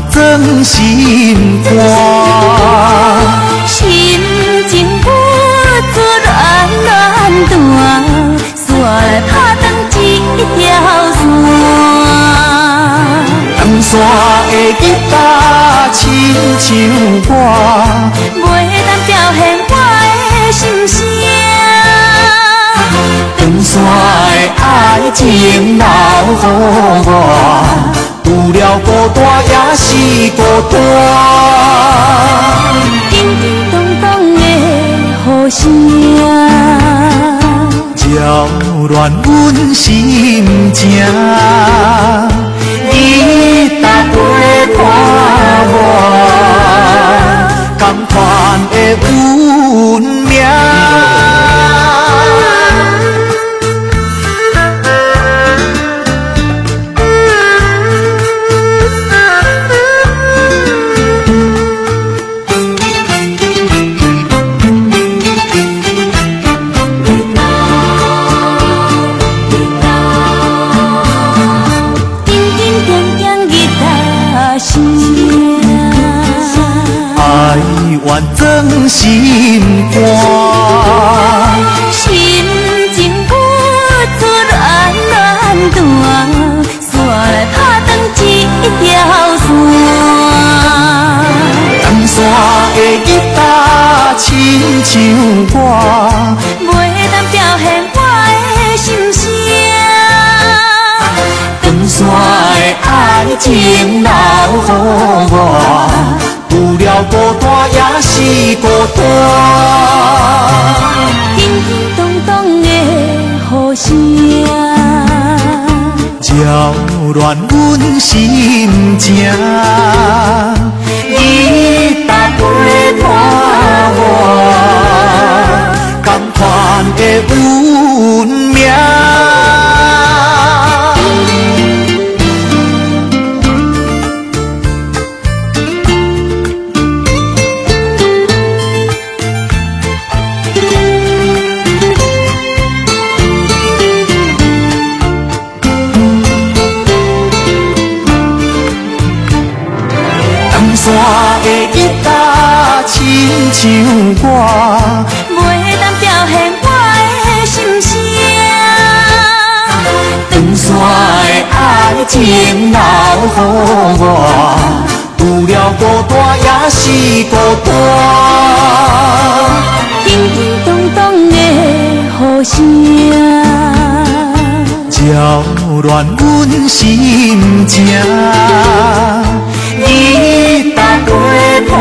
真心肝，心情不自然乱断，煞来拍断一条线。南山的吉他亲像我，袂当表现我的心声。长山的爱情留予我。除了孤单，也是孤单。叮叮咚咚的雨声，扰乱阮心情。你搭陪伴我，同款的运命。愿真心肝，心情不自然乱断，煞来拍断一条线。南山的吉他亲像我，袂当表现我的心声。长山的爱情留予我。除了孤单，也是孤单。叮叮咚咚的雨声，扰乱阮心情。你搭陪伴我，同款的运命。山的吉他亲像我，袂当表现我的心声。长山的爱情留予我，除了孤单，也是孤单。叮叮咚咚的雨声，扰乱阮心情。你搭陪伴